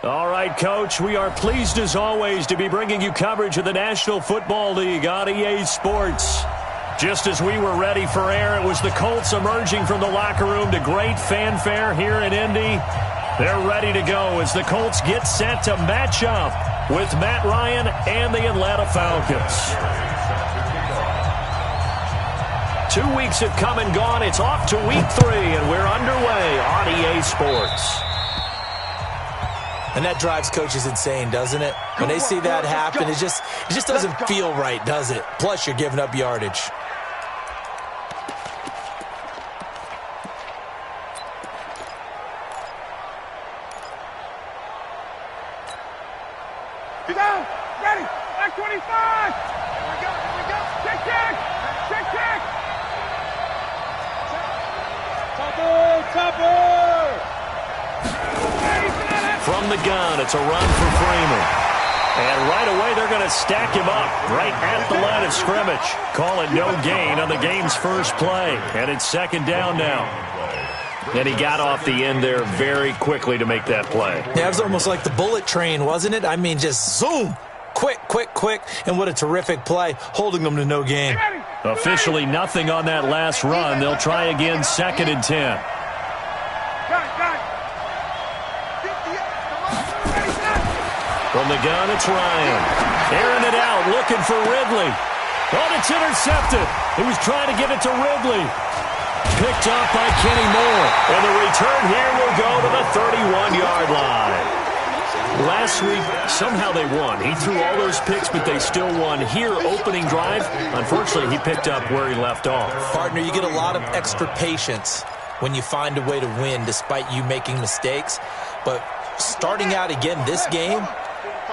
All right, Coach, we are pleased as always to be bringing you coverage of the National Football League on EA Sports. Just as we were ready for air, it was the Colts emerging from the locker room to great fanfare here in Indy. They're ready to go as the Colts get set to match up with Matt Ryan and the Atlanta Falcons. 2 weeks have come and gone. It's off to week 3, and we're underway on EA Sports. And that drives coaches insane, doesn't it? When they see that happen, it just doesn't feel right, does it? Plus, you're giving up yardage. Down, ready, back 25. Here we go. Check. Topper. From the gun, it's a run for Freeman. And right away, they're going to stack him up right at the line of scrimmage. Call it no gain on the game's first play. And it's second down now. And he got off the end there very quickly to make that play. Yeah, it was almost like the bullet train, wasn't it? I mean, just zoom. Quick. And what a terrific play, holding them to no gain. Officially nothing on that last run. They'll try again, second and 10. From the gun, it's Ryan. Airing it out, looking for Ridley. Oh, it's intercepted. He was trying to get it to Ridley. Picked up by Kenny Moore. And the return here will go to the 31-yard line. Last week, somehow they won. He threw all those picks, but they still won. Here, opening drive, unfortunately, he picked up where he left off. Partner, you get a lot of extra patience when you find a way to win despite you making mistakes. But starting out again this game,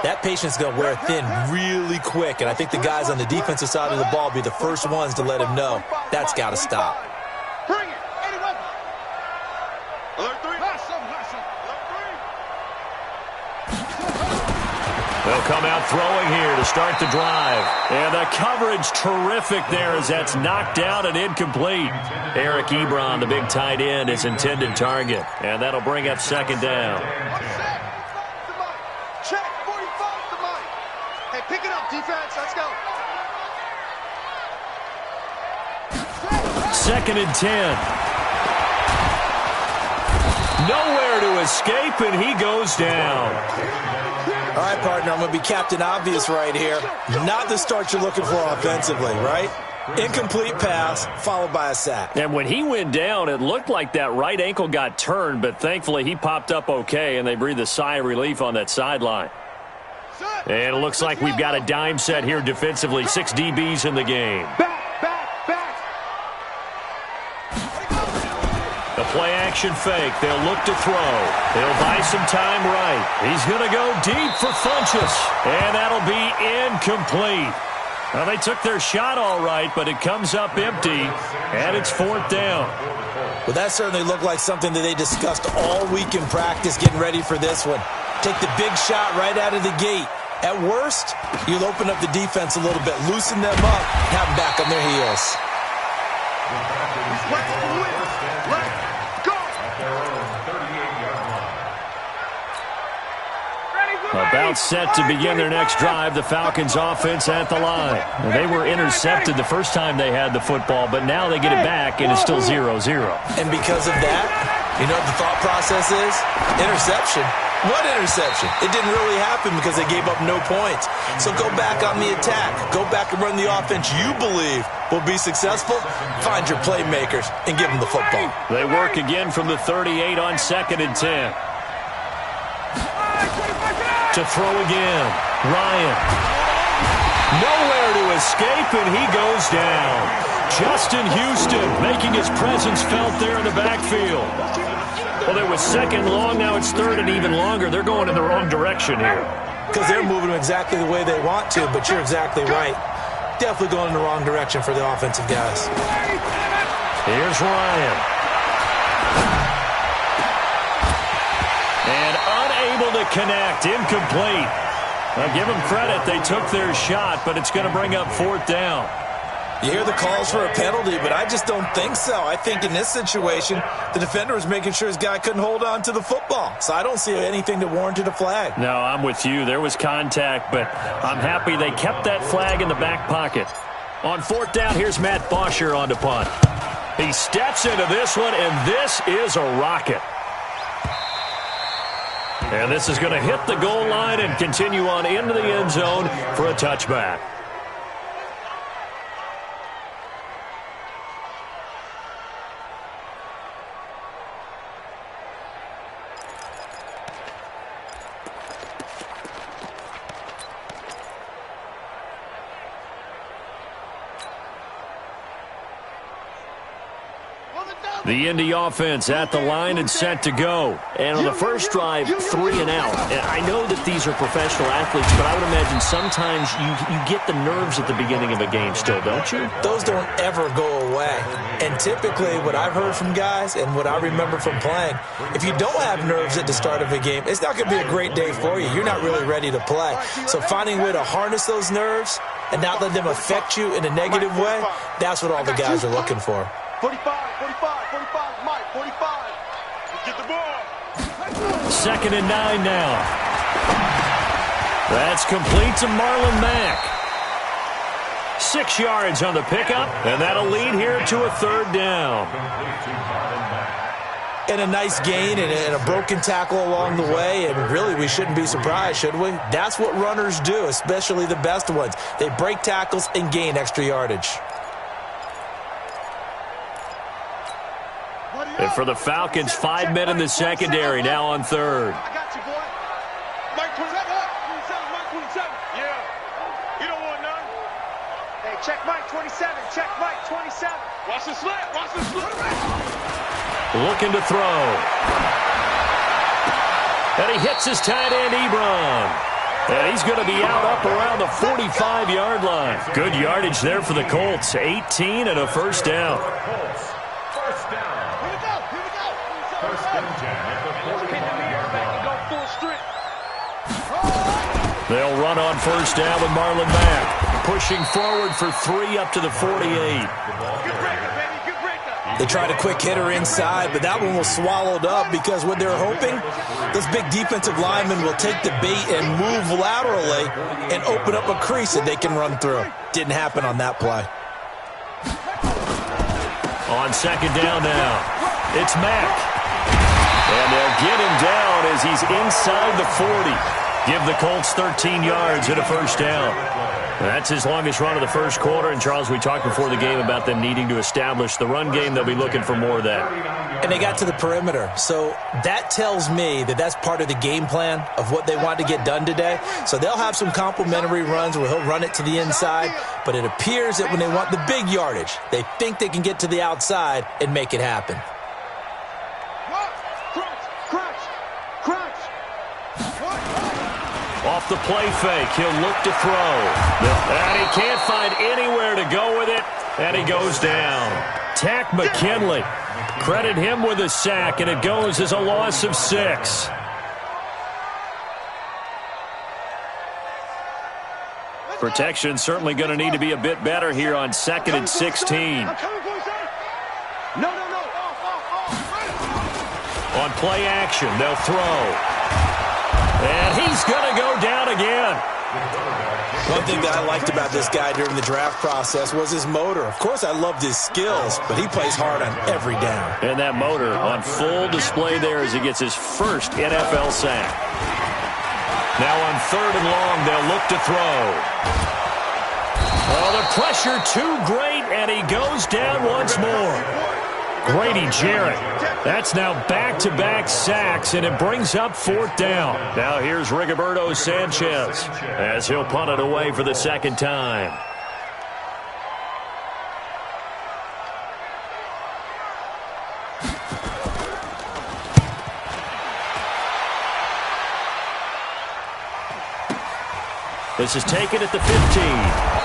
that patience is going to wear thin really quick, and I think the guys on the defensive side of the ball will be the first ones to let him know that's got to stop. Bring it. 81. Alert 3. They'll come out throwing here to start the drive. And the coverage terrific there as that's knocked out and incomplete. Eric Ebron, the big tight end, is intended target. And that'll bring up second down. Check. 45 to Mike. Hey, pick it up, defense. Let's go. Second and 10. Nowhere to escape, and he goes down. All right, partner, I'm going to be Captain Obvious right here. Not the start you're looking for offensively, right? Incomplete pass, followed by a sack. And when he went down, it looked like that right ankle got turned, but thankfully he popped up okay, and they breathed a sigh of relief on that sideline. And it looks like we've got a dime set here defensively. 6 DBs in the game. Back. The play-action fake. They'll look to throw. They'll buy some time right. He's going to go deep for Funchess. And that'll be incomplete. Well, they took their shot all right, but it comes up empty, and it's fourth down. Well, that certainly looked like something that they discussed all week in practice, getting ready for this one. Take the big shot right out of the gate. At worst, you'll open up the defense a little bit, loosen them up, have them back on their heels. About set to begin their next drive, the Falcons offense at the line. They were intercepted the first time they had the football, but now they get it back, and it's still 0-0. And because of that, you know what the thought process is? Interception. What interception? It didn't really happen because they gave up no points. So go back on the attack. Go back and run the offense you believe will be successful. Find your playmakers and give them the football. They work again from the 38 on second and 10. To throw again. Ryan. Nowhere to escape, and he goes down. Justin Houston making his presence felt there in the backfield. Well, it was second long. Now it's third and even longer. They're going in the wrong direction here. Because they're moving exactly the way they want to, but you're exactly right. Definitely going in the wrong direction for the offensive guys. Here's Ryan. And unable to connect. Incomplete. Now give them credit. They took their shot, but it's going to bring up fourth down. You hear the calls for a penalty, but I just don't think so. I think in this situation, the defender was making sure his guy couldn't hold on to the football. So I don't see anything that warranted a flag. No, I'm with you. There was contact, but I'm happy they kept that flag in the back pocket. On fourth down, here's Matt Bosher on to punt. He steps into this one, and this is a rocket. And this is going to hit the goal line and continue on into the end zone for a touchback. The Indy offense at the line and set to go. And on the first drive, 3 and out. And I know that these are professional athletes, but I would imagine sometimes you get the nerves at the beginning of a game still, don't you? Those don't ever go away. And typically what I've heard from guys and what I remember from playing, if you don't have nerves at the start of a game, it's not going to be a great day for you. You're not really ready to play. So finding a way to harness those nerves and not let them affect you in a negative way, that's what all the guys are looking for. 45, Mike, 45. Get the ball. 2nd and 9 now. That's complete to Marlon Mack. 6 yards on the pickup, and that'll lead here to a 3rd down. And a nice gain and a broken tackle along the way, and really we shouldn't be surprised, should we? That's what runners do, especially the best ones. They break tackles and gain extra yardage. And for the Falcons, 5 men in the secondary, now on 3rd. I got you, boy. Mike 27. Mike 27. Yeah. You don't want none. Hey, check Mike 27. Check Mike 27. Watch the slant. Watch the slant. Looking to throw. And he hits his tight end, Ebron. And he's going to be out up around the 45-yard line. Good yardage there for the Colts. 18 and a 1st down. They'll run on 1st down with Marlon Mack. Pushing forward for 3 up to the 48. They tried a quick hitter inside, but that one was swallowed up because what they're hoping, those big defensive linemen will take the bait and move laterally and open up a crease that they can run through. Didn't happen on that play. On 2nd down now, it's Mack. And they'll get him down as he's inside the 40. Give the Colts 13 yards and a 1st down. That's his longest run of the first quarter. And, Charles, we talked before the game about them needing to establish the run game. They'll be looking for more of that. And they got to the perimeter. So that tells me that that's part of the game plan of what they want to get done today. So they'll have some complementary runs where he'll run it to the inside. But it appears that when they want the big yardage, they think they can get to the outside and make it happen. Off the play fake, he'll look to throw. And he can't find anywhere to go with it, and he goes down. Tack McKinley. Credit him with a sack, and it goes as a loss of 6. Protection certainly going to need to be a bit better here on 2nd and 16. On play action, they'll throw. And he's going to go down again. One thing that I liked about this guy during the draft process was his motor. Of course, I loved his skills, but he plays hard on every down. And that motor on full display there as he gets his first NFL sack. Now on 3rd and long, they'll look to throw. Oh, the pressure too great, and he goes down once more. Grady Jarrett. That's now back-to-back sacks, and it brings up 4th down. Now here's Rigoberto Sanchez as he'll punt it away for the 2nd time. This is taken at the 15.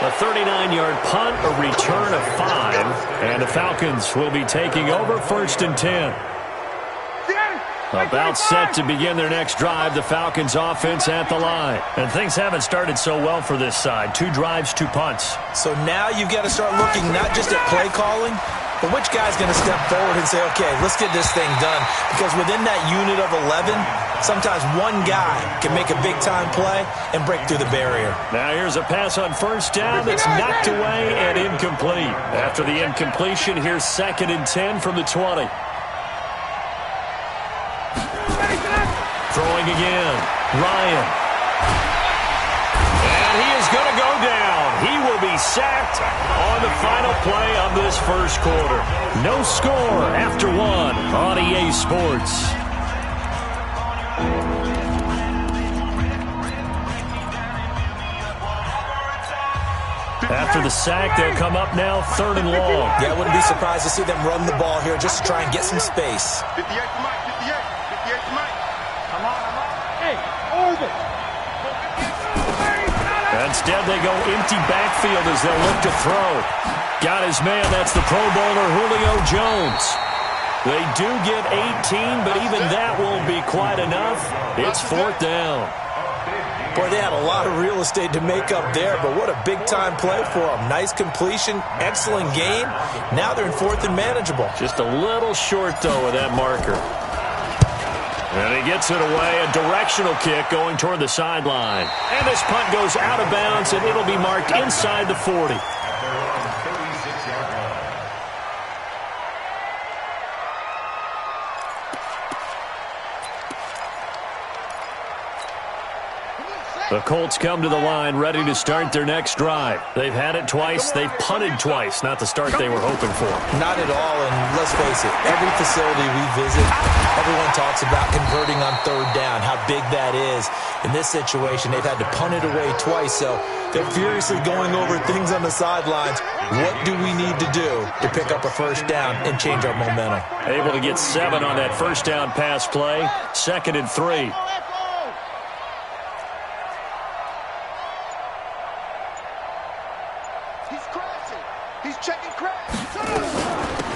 A 39-yard punt, a return of 5, and the Falcons will be taking over 1st and 10. About set to begin their next drive, the Falcons offense at the line. And things haven't started so well for this side. 2 drives, 2 punts. So now you've got to start looking not just at play calling, but which guy's going to step forward and say, okay, let's get this thing done. Because within that unit of 11, sometimes one guy can make a big-time play and break through the barrier. Now here's a pass on first down that's knocked away and incomplete. After the incompletion, here's 2nd and 10 from the 20. Throwing again, Ryan. And he is going to go down. He will be sacked on the final play of this first quarter. No score after 1 on EA Sports. After the sack, they'll come up now 3rd and long. Yeah, I wouldn't be surprised to see them run the ball here just to try and get some space. 58 to Mike, 58 to Mike. Come on. Hey, over. Instead, they go empty backfield as they'll look to throw. Got his man. That's the Pro Bowler Julio Jones. They do get 18, but even that won't be quite enough. It's 4th down. Boy, they had a lot of real estate to make up there, but what a big-time play for them. Nice completion, excellent game. Now they're in 4th and manageable. Just a little short, though, with that marker. And he gets it away, a directional kick going toward the sideline. And this punt goes out of bounds, and it'll be marked inside the 40. The Colts come to the line ready to start their next drive. They've had it twice. They've punted twice. Not the start they were hoping for. Not at all, and let's face it, every facility we visit, everyone talks about converting on 3rd down, how big that is. In this situation, they've had to punt it away twice, so they're furiously going over things on the sidelines. What do we need to do to pick up a 1st down and change our momentum? Able to get 7 on that 1st down pass play. 2nd and 3.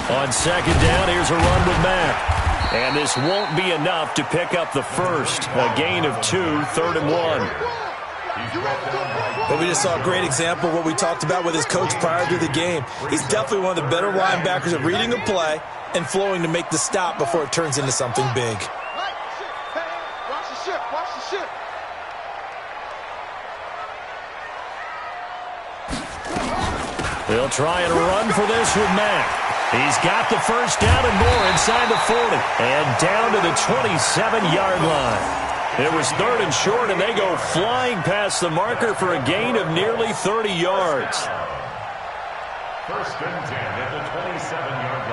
On 2nd down, here's a run with Mack. And this won't be enough to pick up the first. A gain of 2, 3rd and 1. But we just saw a great example of what we talked about with his coach prior to the game. He's definitely one of the better linebackers at reading a play and flowing to make the stop before it turns into something big. They'll try and run for this with Mack. He's got the first down and more inside the 40. And down to the 27-yard line. It was 3rd and short, and they go flying past the marker for a gain of nearly 30 yards. 1st and 10 at the 27-yard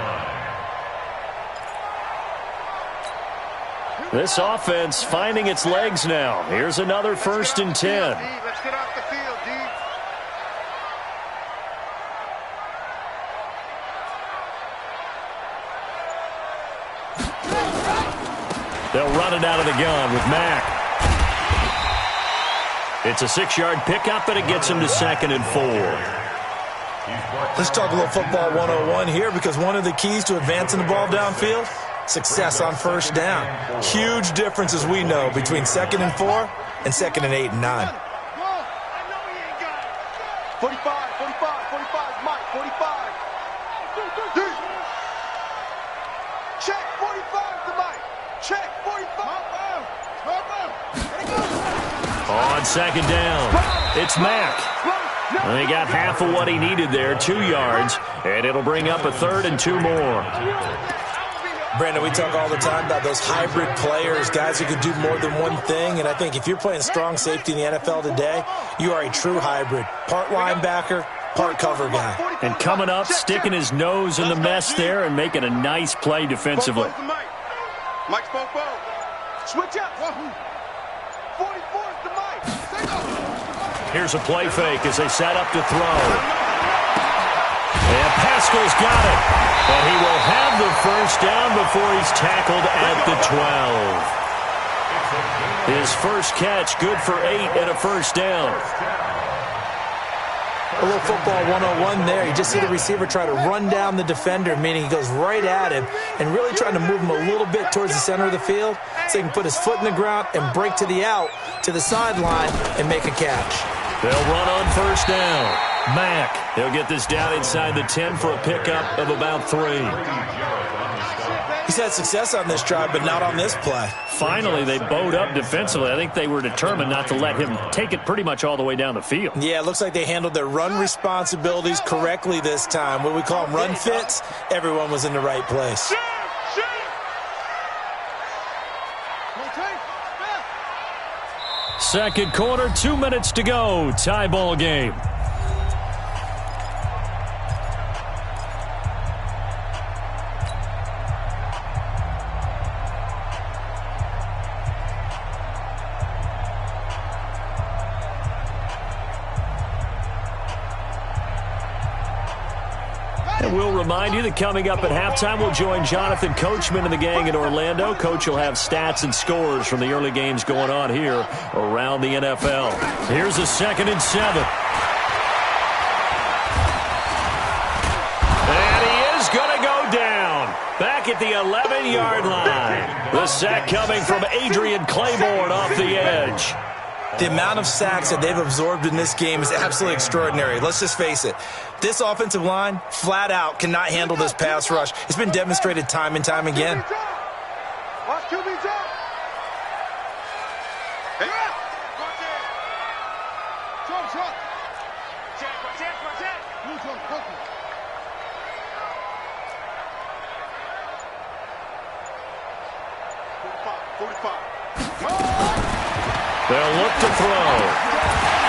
line. This offense finding its legs now. Here's another 1st and 10. Let's get off the field, D. They'll run it out of the gun with Mack. It's a 6-yard pickup, and it gets him to 2nd and 4. Let's talk a little football 101 here, because one of the keys to advancing the ball downfield, success on 1st down. Huge difference, as we know, between 2nd and 4 and 2nd and 8 and 9. 45, Mike, 45. D. Check 45 to Mike. Check 45. On 2nd down, it's Mack. And he got half of what he needed there, 2 yards, and it'll bring up a 3rd and 2 more. Brandon, we talk all the time about those hybrid players, guys who can do more than one thing, and I think if you're playing strong safety in the NFL today, you are a true hybrid. Part linebacker, part cover guy. And coming up, sticking his nose in the mess there and making a nice play defensively. Mike's Popo. Switch up. 44's to Mike. Here's a play fake as they set up to throw. And Pascal's got it. But he will have the first down before he's tackled at the 12. His first catch, good for 8 and a first down. A little football 101 there. You just see the receiver try to run down the defender, meaning he goes right at him and really trying to move him a little bit towards the center of the field so he can put his foot in the ground and break to the out, to the sideline, and make a catch. They'll run on first down. Mack, he'll get this down inside the 10 for a pickup of about 3. He's had success on this drive, but not on this play. Finally, they bowed up defensively. I think they were determined not to let him take it pretty much all the way down the field. Yeah, it looks like they handled their run responsibilities correctly this time. What we call them run fits, everyone was in the right place. Second quarter, 2 minutes to go. Tie ball game. And we'll remind you that coming up at halftime, we'll join Jonathan Coachman and the gang in Orlando. Coach will have stats and scores from the early games going on here around the NFL. Here's a 2nd and 7. And he is going to go down. Back at the 11-yard line. The sack coming from Adrian Claiborne off the edge. The amount of sacks that they've absorbed in this game is absolutely extraordinary. Let's just face it. This offensive line, flat out, cannot handle this pass rush. It's been demonstrated time and time again. They'll look to throw.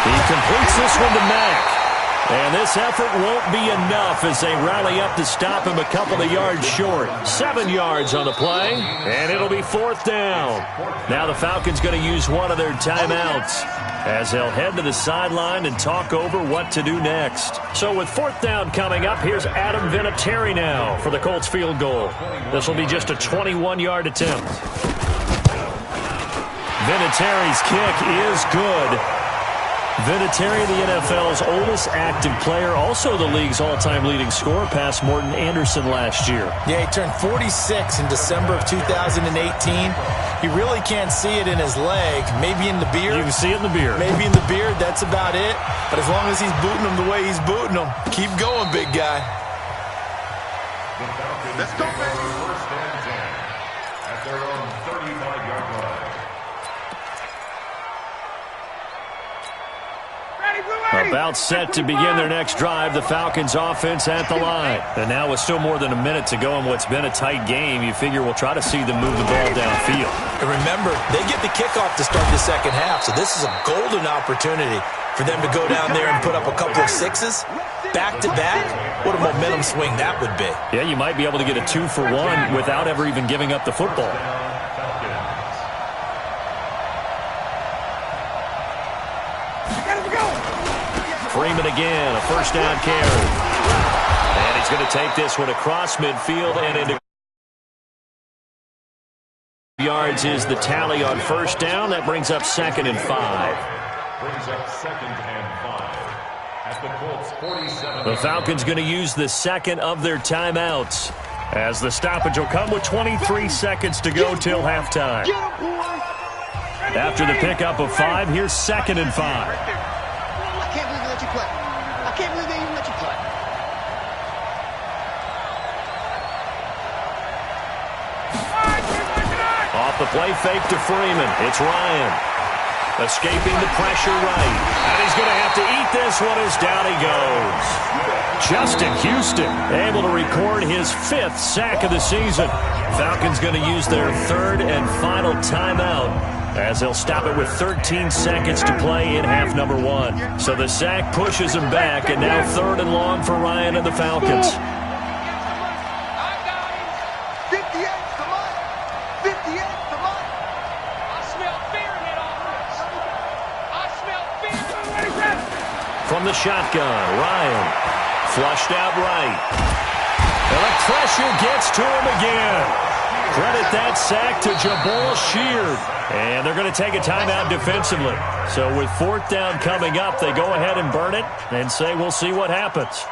He completes this one to Mack. And this effort won't be enough as they rally up to stop him a couple of yards short. 7 yards on the play, and it'll be 4th down. Now the Falcons going to use one of their timeouts as they'll head to the sideline and talk over what to do next. So with 4th down coming up, here's Adam Vinatieri now for the Colts field goal. This will be just a 21-yard attempt. Vinatieri's kick is good. Vinatieri, the NFL's oldest active player, also the league's all-time leading scorer, past Morton Anderson last year. Yeah, he turned 46 in December of 2018. He really can't see it in his leg, maybe in the beard. You can see it in the beard. Maybe in the beard, that's about it. But as long as he's booting him the way he's booting him, keep going, big guy. Let's go, baby. First and 10 at their own 35-yard line. About set to begin their next drive, the Falcons offense at the line. And now with still more than a minute to go in what's been a tight game, you figure we'll try to see them move the ball downfield. And remember, they get the kickoff to start the second half, so this is a golden opportunity for them to go down there and put up a couple of sixes back-to-back. What a momentum swing that would be. Yeah, you might be able to get a 2-for-1 without ever even giving up the football. Freeman again, a first down carry. And he's going to take this one across midfield and into yards is the tally on first down. That brings up 2nd and 5. Brings up 2nd and 5 at the Colts 47. The Falcons going to use the second of their timeouts as the stoppage will come with 23 seconds to go till halftime. After the pickup of 5, here's 2nd and 5. Off the play fake to Freeman. It's Ryan. Escaping the pressure right. And he's going to have to eat this one as down he goes. Justin Houston able to record his 5th sack of the season. Falcons going to use their 3rd and final timeout as they'll stop it with 13 seconds to play in half number 1. So the sack pushes him back, and now 3rd and long for Ryan and the Falcons. From the shotgun, Ryan flushed out right. And the pressure gets to him again. Credit that sack to Jabal Sheard. And they're going to take a timeout defensively. So with fourth down coming up, they go ahead and burn it and say we'll see what happens.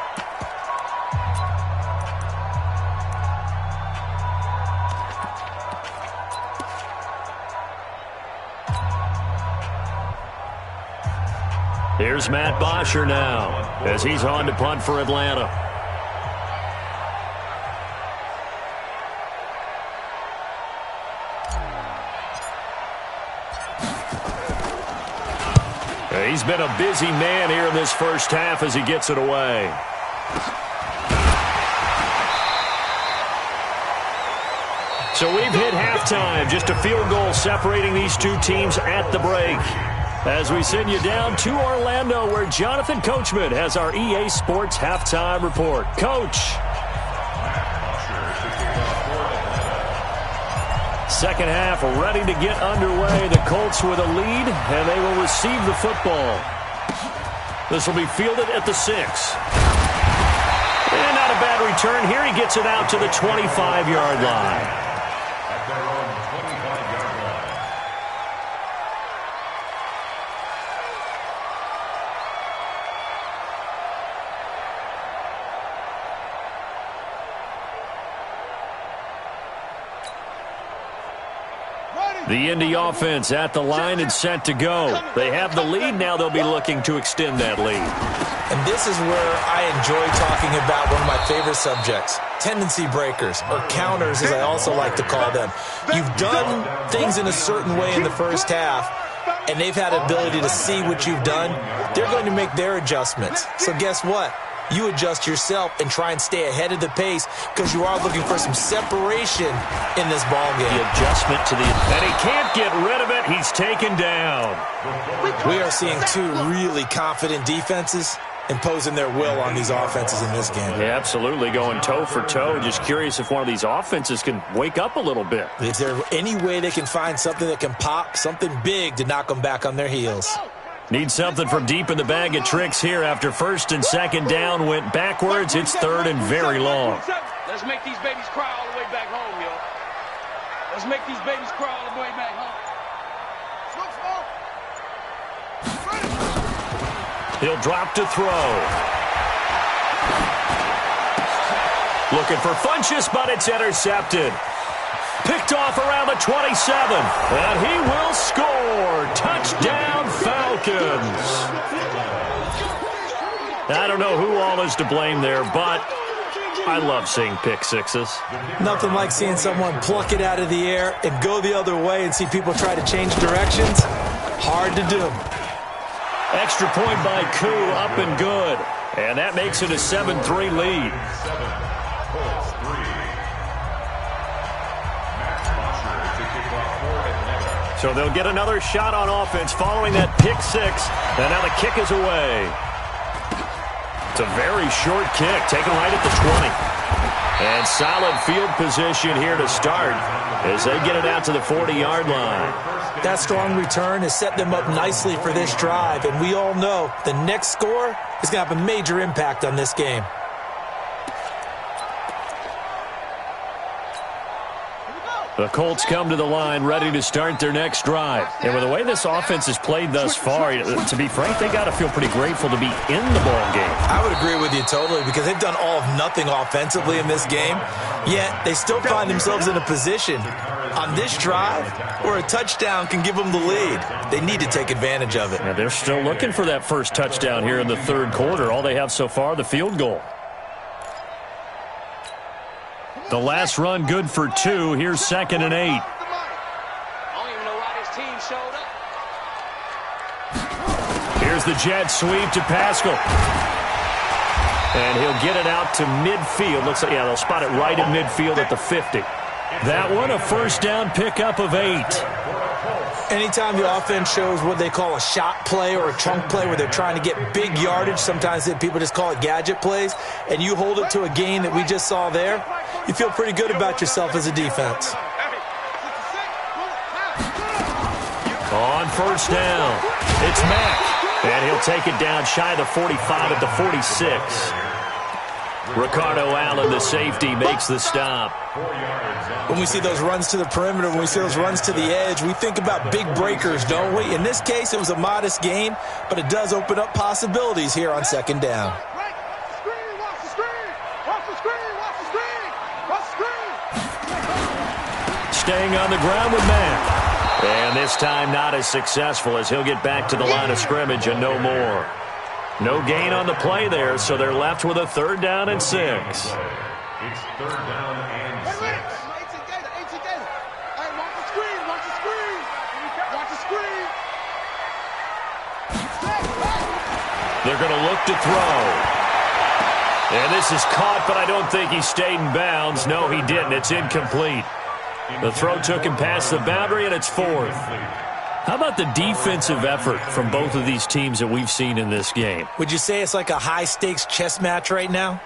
Here's Matt Bosher now as he's on to punt for Atlanta. He's been a busy man here in this first half as he gets it away. So we've hit halftime. Just a field goal separating these two teams at the break. As we send you down to Orlando, where Jonathan Coachman has our EA Sports halftime report. Coach. Second half ready to get underway. The Colts with a lead, and they will receive the football. This will be fielded at the 6. And not a bad return here. He gets it out to the 25-yard line. At their own 25-yard line. The Indy offense at the line and set to go. They have the lead. Now they'll be looking to extend that lead. And this is where I enjoy talking about one of my favorite subjects, tendency breakers, or counters as I also like to call them. You've done things in a certain way in the first half, and they've had the ability to see what you've done. They're going to make their adjustments. So guess what? You adjust yourself and try and stay ahead of the pace because you are looking for some separation in this ball game. The adjustment to the... And he can't get rid of it. He's taken down. We are seeing two really confident defenses imposing their will on these offenses in this game. Yeah, absolutely, going toe for toe. Just curious if one of these offenses can wake up a little bit. Is there any way they can find something that can pop, something big to knock them back on their heels? Need something from deep in the bag of tricks here after first and second down went backwards. It's third and very long. Let's make these babies cry all the way back home, yo. Let's make these babies cry all the way back home. He'll drop to throw. Looking for Funchess, but it's intercepted. Picked off around the 27. And he will score. Touchdown, Falcons. I don't know who all is to blame there, but I love seeing pick sixes. Nothing like seeing someone pluck it out of the air and go the other way and see people try to change directions. Hard to do. Extra point by Koo, up and good. And that makes it a 7-3 lead. So they'll get another shot on offense following that pick six. And now the kick is away. It's a very short kick, taken right at the 20. And solid field position here to start as they get it out to the 40-yard line. That strong return has set them up nicely for this drive. And we all know the next score is going to have a major impact on this game. The Colts come to the line ready to start their next drive. And with the way this offense has played thus far, to be frank, they got to feel pretty grateful to be in the ball game. I would agree with you totally because they've done all of nothing offensively in this game, yet they still find themselves in a position on this drive where a touchdown can give them the lead. They need to take advantage of it. Yeah, they're still looking for that first touchdown here in the third quarter. All they have so far, the field goal. The last run good for 2. Here's 2nd and 8. I don't even know why this team showed up. Here's the jet sweep to Pascal. And he'll get it out to midfield. Looks like, yeah, they'll spot it right at midfield at the 50. That one, a first down pickup of 8. Anytime the offense shows what they call a shot play or a chunk play where they're trying to get big yardage, sometimes people just call it gadget plays, and you hold it to a gain that we just saw there, you feel pretty good about yourself as a defense. On first down, it's Mack. And he'll take it down shy of the 45 at the 46. Ricardo Allen, the safety, makes the stop. When we see those runs to the perimeter, when we see those runs to the edge, we think about big breakers, don't we? In this case, it was a modest gain, but it does open up possibilities here on second down. Staying on the ground with Matt. And this time not as successful as he'll get back to the line of scrimmage and no more. No gain on the play there, so they're left with a 3rd down and 6. It's 3rd down and 6. They're going to look to throw. And this is caught, but I don't think he stayed in bounds. No, he didn't. It's incomplete. The throw took him past the boundary, and it's 4th. How about the defensive effort from both of these teams that we've seen in this game? Would you say it's like a high-stakes chess match right now?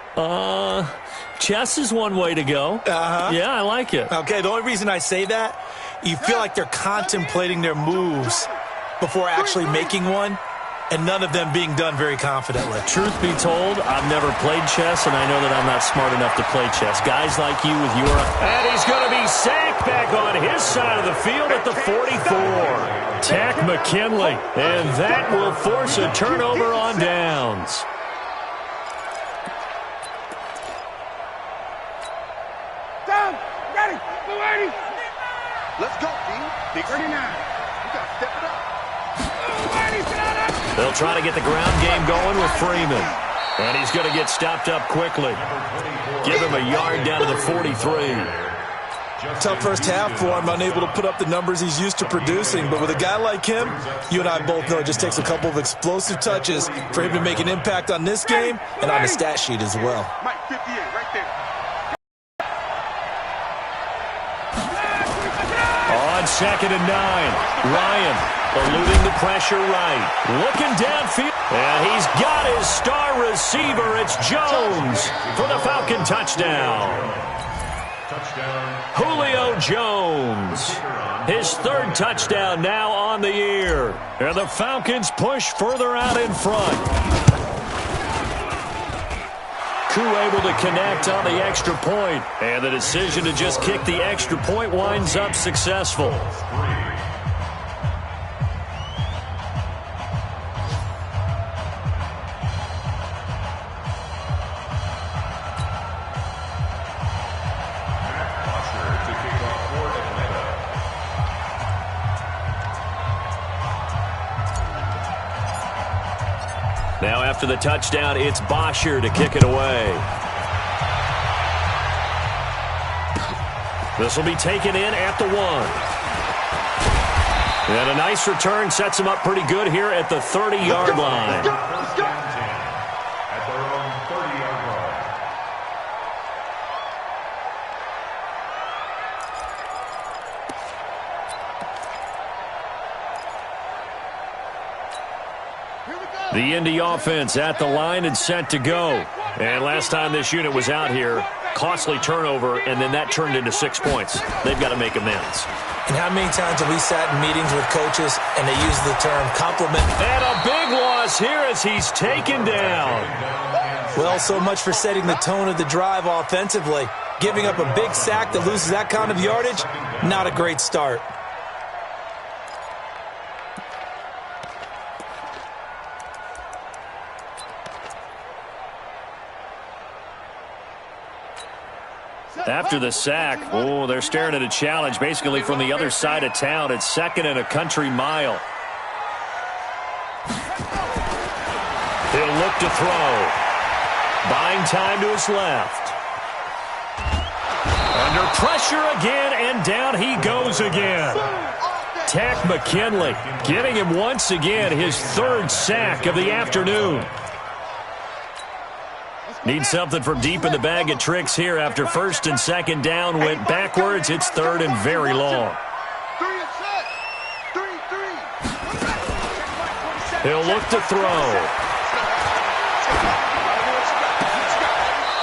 Chess is one way to go. Yeah, I like it. Okay, the only reason I say that, you feel like they're contemplating their moves before actually making one, and none of them being done very confidently. Truth be told, I've never played chess, and I know that I'm not smart enough to play chess. Guys like you with your... And he's going to be sacked back on his side of the field at the 44. Tack McKinley, and that will force a turnover on downs. Down, ready, go 80. Let's go, D. 39. You got to step it up. They'll try to get the ground game going with Freeman. And he's going to get stopped up quickly. Give him a yard down to the 43. Tough first half for him, unable to put up the numbers he's used to producing. But with a guy like him, you and I both know it just takes a couple of explosive touches for him to make an impact on this game and on the stat sheet as well. Mike 58, right there. On 2nd and 9, Ryan eluding the pressure right. Looking downfield. And he's got his star receiver. It's Jones for the Falcon touchdown. Julio Jones. His 3rd touchdown now on the year. And the Falcons push further out in front. Koo able to connect on the extra point. And the decision to just kick the extra point winds up successful. Now after the touchdown, it's Bosher to kick it away. This will be taken in at the 1. And a nice return sets him up pretty good here at the 30-yard line. At their own 30-yard line. The Indy offense at the line and set to go. And last time this unit was out here, costly turnover, and then that turned into 6 points. They've got to make amends. And how many times have we sat in meetings with coaches and they use the term compliment? And a big loss here as he's taken down. Well, so much for setting the tone of the drive offensively. Giving up a big sack that loses that kind of yardage, not a great start. After the sack, they're staring at a challenge basically from the other side of town. It's 2nd and a country mile. He'll look to throw. Buying time to his left. Under pressure again, and down he goes again. Tack McKinley getting him once again his 3rd sack of the afternoon. Need something from deep in the bag of tricks here after 1st and 2nd down went backwards. It's 3rd and very long. He'll look to throw.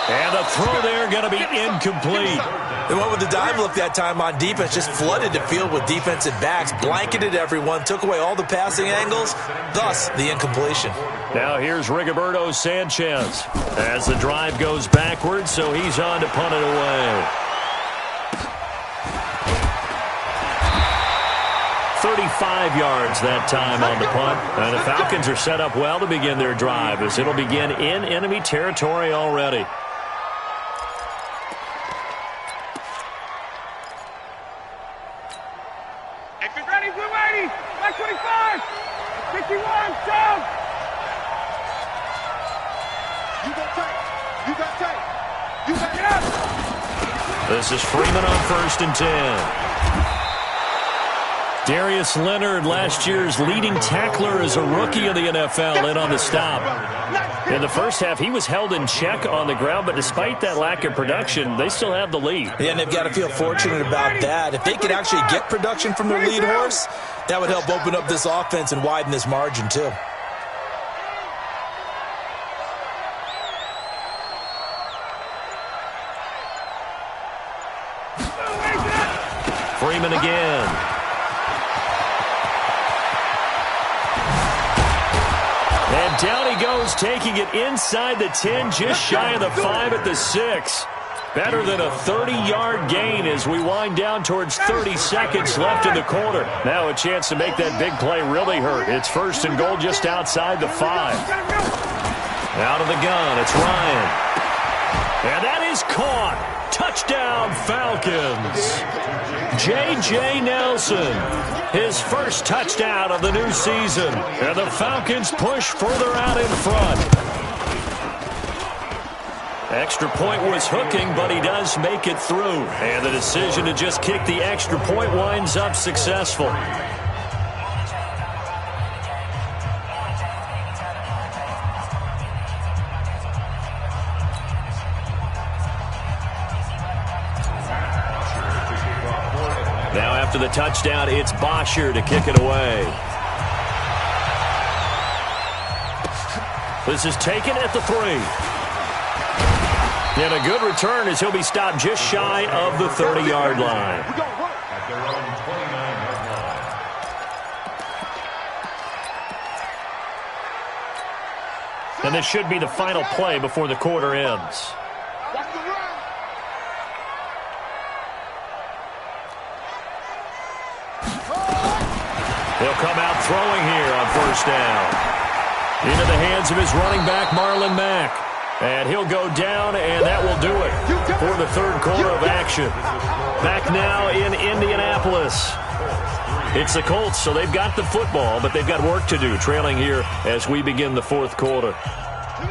And the throw there going to be incomplete. They went with the dime look that time on defense, just flooded the field with defensive backs, blanketed everyone, took away all the passing angles, thus the incompletion. Now here's Rigoberto Sanchez as the drive goes backwards, so he's on to punt it away. 35 yards that time on the punt. And the Falcons are set up well to begin their drive as it'll begin in enemy territory already. Ready, blue 80, 25, 51, down. You got tight. You got tight. You got it up. This is Freeman on 1st and 10. Darius Leonard, last year's leading tackler as a rookie in the NFL, in on the stop. In the first half, he was held in check on the ground, but despite that lack of production, they still have the lead. Yeah, and they've got to feel fortunate about that. If they could actually get production from their lead horse, that would help open up this offense and widen this margin too. Freeman again. And down he goes, taking it inside the 10, just shy of the 5 at the 6. Better than a 30-yard gain as we wind down towards 30 seconds left in the quarter. Now a chance to make that big play really hurt. It's 1st and goal just outside the 5. Out of the gun, it's Ryan. And that is caught. Touchdown, Falcons. J.J. Nelson, his first touchdown of the new season. And the Falcons push further out in front. Extra point was hooking, but he does make it through. And the decision to just kick the extra point winds up successful. Now after the touchdown, it's Bosher to kick it away. This is taken at the 3. And a good return as he'll be stopped just shy of the 30-yard line. At their own 29-yard line. And this should be the final play before the quarter ends. He'll come out throwing here on 1st down. Into the hands of his running back, Marlon Mack. And he'll go down, and that will do it for the 3rd quarter of action. Back now in Indianapolis. It's the Colts, so they've got the football, but they've got work to do, trailing here as we begin the 4th quarter.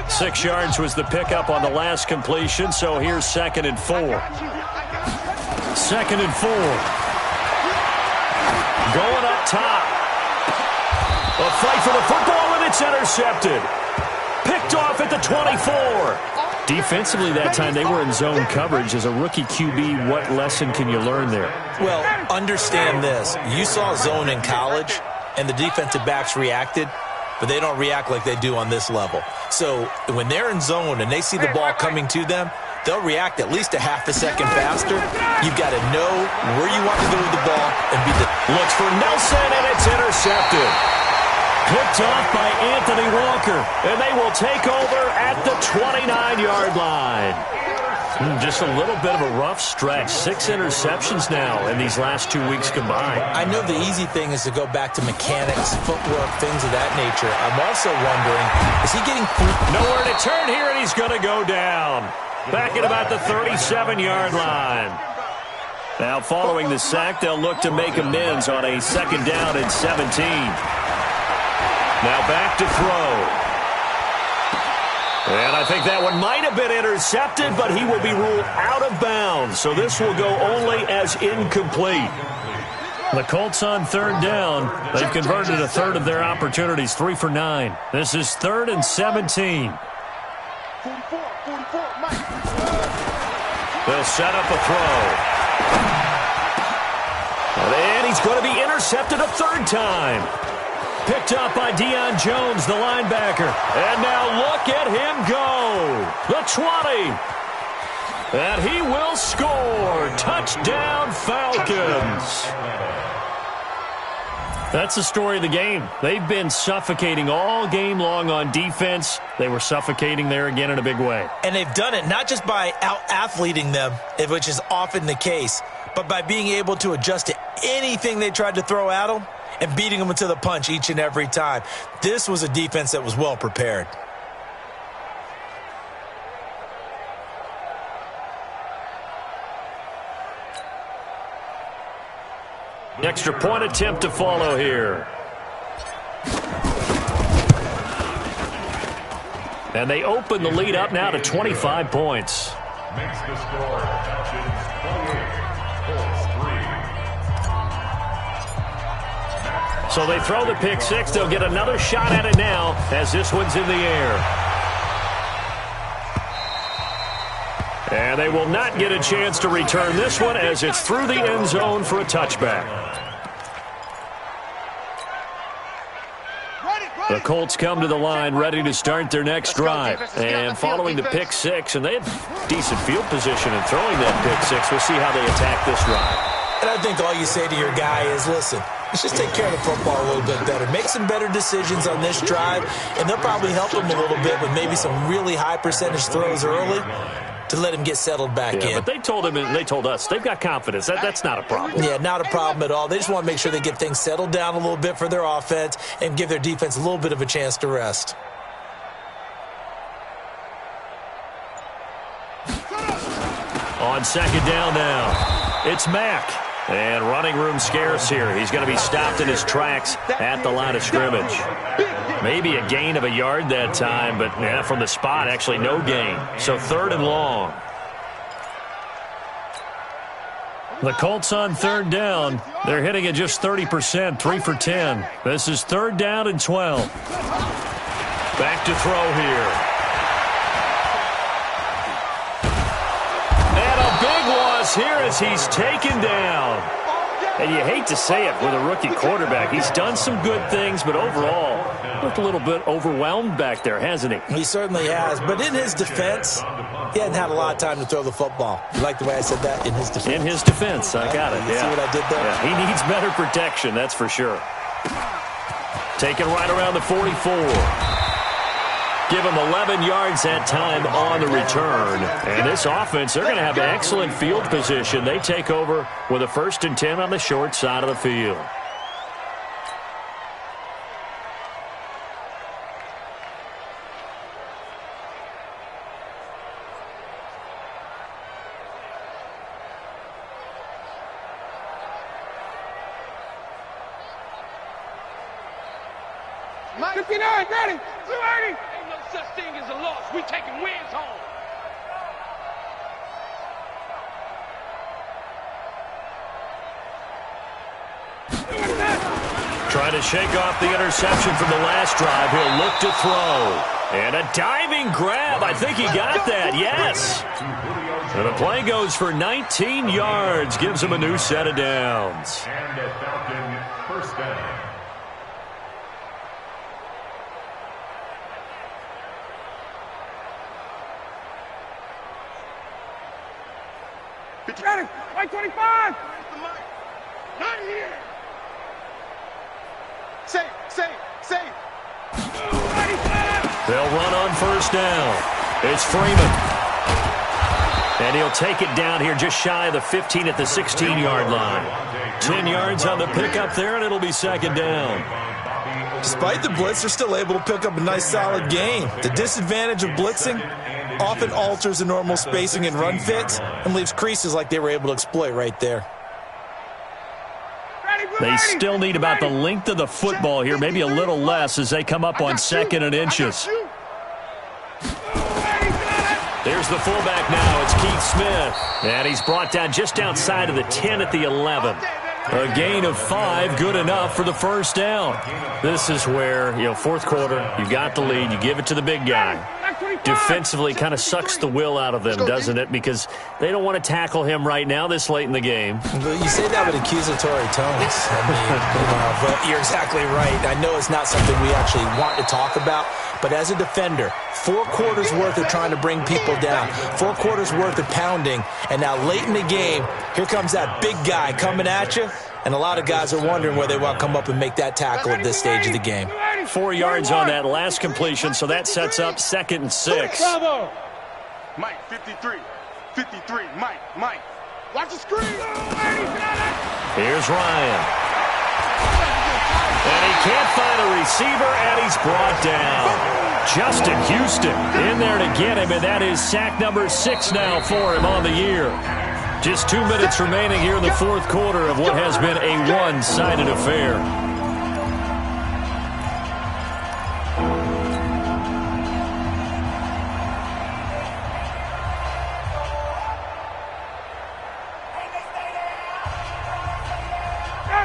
6 yards was the pickup on the last completion, so here's 2nd and 4. 2nd and 4. Going up top. A fight for the football, and it's intercepted. Picked off at the 24. Defensively that time, they were in zone coverage. As a rookie QB, what lesson can you learn there? Well, understand this. You saw zone in college, and the defensive backs reacted, but they don't react like they do on this level. So when they're in zone and they see the ball coming to them, they'll react at least a half a second faster. You've got to know where you want to go with the ball and be the... Looks for Nelson, and it's intercepted. Picked off by Anthony Walker, and they will take over at the 29-yard line. Just a little bit of a rough stretch. 6 interceptions now in these last 2 weeks combined. I know the easy thing is to go back to mechanics, footwork, things of that nature. I'm also wondering, is he getting... Nowhere to turn here, and he's going to go down. Back at about the 37-yard line. Now following the sack, they'll look to make amends on a 2nd down and 17. Now back to throw. And I think that one might have been intercepted, but he will be ruled out of bounds. So this will go only as incomplete. The Colts on 3rd down. They've converted a third of their opportunities, 3 for 9. This is 3rd and 17. They'll set up a throw. And he's going to be intercepted a 3rd time. Picked up by Deion Jones, the linebacker. And now look at him go. The 20, And he will score. Touchdown, Falcons. That's the story of the game. They've been suffocating all game long on defense. They were suffocating there again in a big way. And they've done it not just by out-athleting them, which is often the case, but by being able to adjust to anything they tried to throw at them and beating them to the punch each and every time. This was a defense that was well prepared. Extra point attempt to follow here. And they open the lead up now to 25 points. Makes the score Falcons 28, Colts 3. So they throw the pick six. They'll get another shot at it now as this one's in the air. And they will not get a chance to return this one as it's through the end zone for a touchback. The Colts come to the line ready to start their next drive. And following the pick six, and they have decent field position in throwing that pick six. We'll see how they attack this drive. And I think all you say to your guy is, listen, let's just take care of the football a little bit better. Make some better decisions on this drive, and they'll probably help him a little bit with maybe some really high percentage throws early to let him get settled back in. But they told him and they told us they've got confidence. That's not a problem. Yeah, not a problem at all. They just want to make sure they get things settled down a little bit for their offense and give their defense a little bit of a chance to rest. On second down now, it's Mack. And running room scarce here. He's going to be stopped in his tracks at the line of scrimmage. Maybe a gain of a yard that time, but from the spot, actually no gain. So third and long. The Colts on third down. They're hitting at just 30%, 3 for 10. This is third down and 12. Back to throw here. And a big loss here as he's taken down. And you hate to say it with a rookie quarterback. He's done some good things, but overall, looked a little bit overwhelmed back there, hasn't he? He certainly has. But in his defense, he hadn't had a lot of time to throw the football. You like the way I said that? In his defense. In his defense. I got it. You see what I did there? Yeah, he needs better protection, that's for sure. Taken right around the 44. Give him 11 yards that time on the return. And this offense, they're going to have excellent field position. They take over with a 1st and 10 on the short side of the field. Mike, 59, ready, 280. Ain't no such thing as a loss. We taking wins home. Trying to shake off the interception from the last drive. He'll look to throw. And a diving grab. I think he got that. Yes. And the play goes for 19 yards. Gives him a new set of downs. And a Falcon first down. Ready, Mike 25. Not here. Safe. They'll run on first down. It's Freeman. And he'll take it down here just shy of the 15 at the 16-yard line. 10 yards on the pickup there, and it'll be second down. Despite the blitz, they're still able to pick up a nice, solid gain. The disadvantage of blitzing often alters the normal spacing and run fits and leaves creases like they were able to exploit right there. They still need about the length of the football here, maybe a little less as they come up on 2nd and inches. There's the fullback now. It's Keith Smith. And he's brought down just outside of the 10 at the 11. A gain of 5, good enough for the first down. This is where, 4th quarter, you got the lead. You give it to the big guy. defensively kind of sucks the will out of them, doesn't it? Because they don't want to tackle him right now this late in the game. You say that with accusatory tones. I mean, but you're exactly right. I know it's not something we actually want to talk about, but as a defender, 4 quarters worth of trying to bring people down, 4 quarters worth of pounding, and now late in the game, here comes that big guy coming at you, and a lot of guys are wondering where they want to come up and make that tackle at this stage of the game. 4 yards on that last completion, so that sets up 2nd and 6. Bravo. Mike, 53. 53. Mike. Watch the screen. Here's Ryan. And he can't find a receiver, and he's brought down. Justin Houston in there to get him, and that is sack number 6 now for him on the year. Just 2 minutes remaining here in the 4th quarter of what has been a one-sided affair.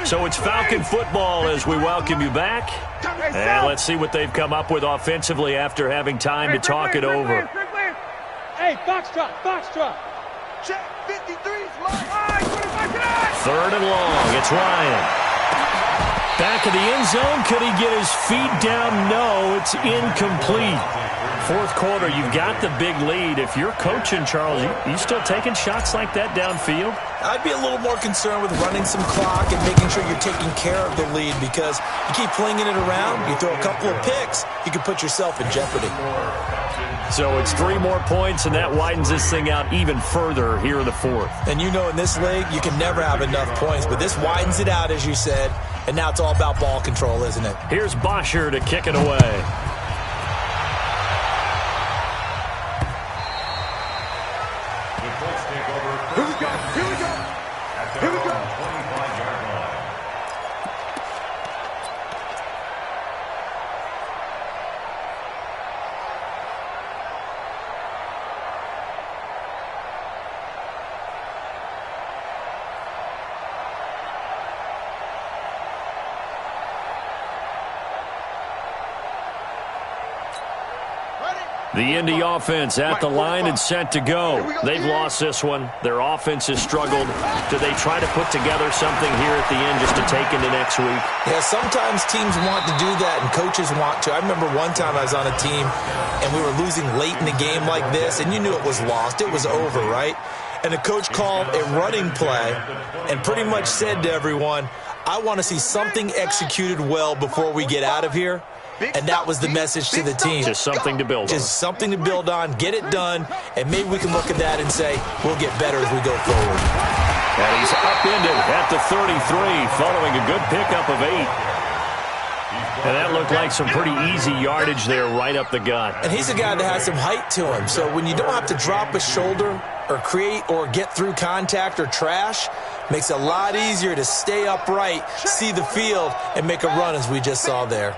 So it's Falcon football as we welcome you back. And let's see what they've come up with offensively after having time to talk it over. Hey, Foxtrot. Check, 53's mine. 3rd and long. It's Ryan. Back of the end zone. Could he get his feet down? No, it's incomplete. 4th quarter, you've got the big lead. If you're coaching, Charles, you still taking shots like that downfield? I'd be a little more concerned with running some clock and making sure you're taking care of the lead, because you keep flinging it around, you throw a couple of picks, you can put yourself in jeopardy. So it's 3 more points, and that widens this thing out even further here in the 4th. And you know in this league, you can never have enough points, but this widens it out, as you said, and now it's all about ball control, isn't it? Here's Bosher to kick it away. The Indy offense at the line and set to go. They've lost this one. Their offense has struggled. Do they try to put together something here at the end just to take into next week? Yeah, sometimes teams want to do that and coaches want to. I remember one time I was on a team and we were losing late in the game like this, and you knew it was lost. It was over, right? And the coach called a running play and pretty much said to everyone, I want to see something executed well before we get out of here. And that was the message to the team. Just something to build on. Just something to build on, get it done, and maybe we can look at that and say, we'll get better as we go forward. And he's upended at the 33, following a good pickup of 8. And that looked like some pretty easy yardage there right up the gut. And he's a guy that has some height to him, so when you don't have to drop a shoulder or create or get through contact or trash, makes it a lot easier to stay upright, see the field, and make a run as we just saw there.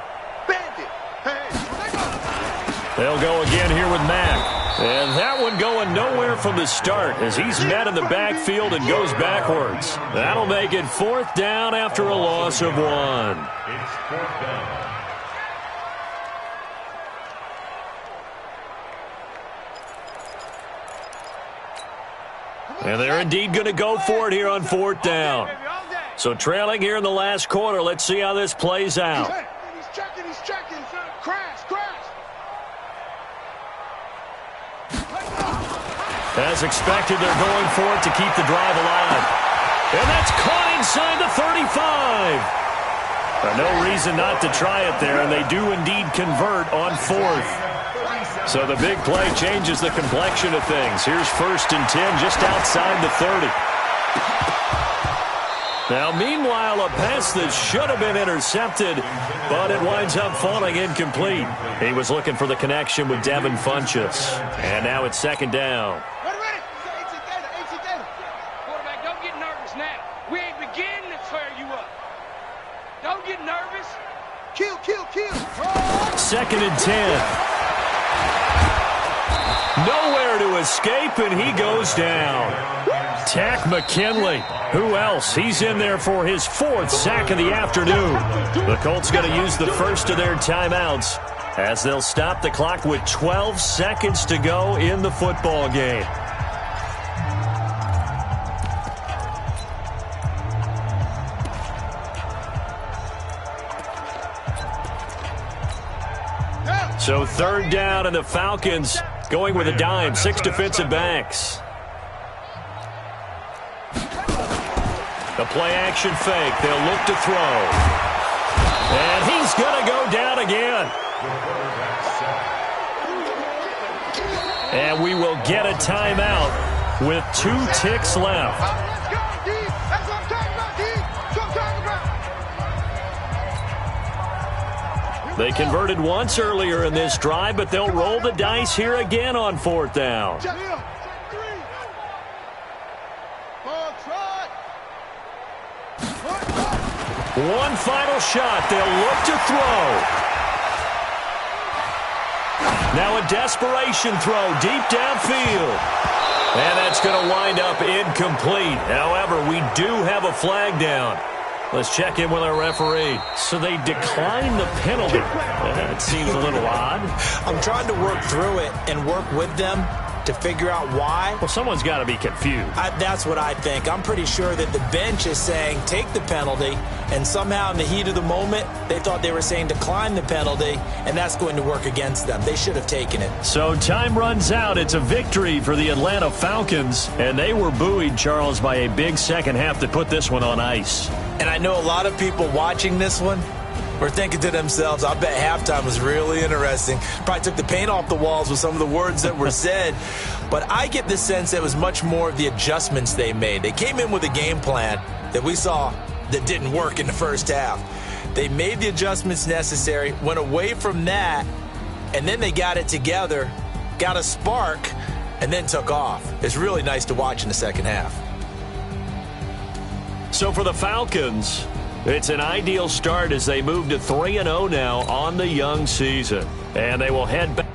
They'll go again here with Mack. And that one going nowhere from the start as he's met in the backfield and goes backwards. That'll make it 4th down after a loss of 1. It's 4th down. And they're indeed going to go for it here on 4th down. So trailing here in the last quarter. Let's see how this plays out. He's checking. Crash. As expected, they're going for it to keep the drive alive. And that's caught inside the 35. No reason not to try it there, and they do indeed convert on 4th. So the big play changes the complexion of things. Here's 1st and 10 just outside the 30. Now, meanwhile, a pass that should have been intercepted, but it winds up falling incomplete. He was looking for the connection with Devin Funchess. And now it's 2nd down. Quarterback, don't get nervous now. We ain't beginning to tear you up. Don't get nervous. Kill. 2nd and 10. Nowhere to escape, and he goes down. Tack McKinley. Who else? He's in there for his 4th sack of the afternoon. The Colts going to use the first of their timeouts. as they'll stop the clock with 12 seconds to go in the football game. So third down, and the Falcons going with a dime, 6 defensive backs. The play-action fake. They'll look to throw. And he's going to go down again. And we will get a timeout with 2 ticks left. They converted once earlier in this drive, but they'll roll the dice here again on 4th down. One final shot. They'll look to throw. Now a desperation throw deep downfield. And that's going to wind up incomplete. However, we do have a flag down. Let's check in with our referee. So they declined the penalty. That seems a little odd. I'm trying to work through it and work with them to figure out why. Well, someone's got to be confused. That's what I think. I'm pretty sure that the bench is saying take the penalty, and somehow in the heat of the moment, they thought they were saying decline the penalty, and that's going to work against them. They should have taken it. So time runs out. It's a victory for the Atlanta Falcons, and they were buoyed, Charles, by a big second half to put this one on ice. And I know a lot of people watching this one were thinking to themselves, I bet halftime was really interesting. Probably took the paint off the walls with some of the words that were said. But I get the sense that it was much more of the adjustments they made. They came in with a game plan that we saw that didn't work in the first half. They made the adjustments necessary, went away from that, and then they got it together, got a spark, and then took off. It's really nice to watch in the second half. So for the Falcons, it's an ideal start as they move to 3-0 now on the young season. And they will head back.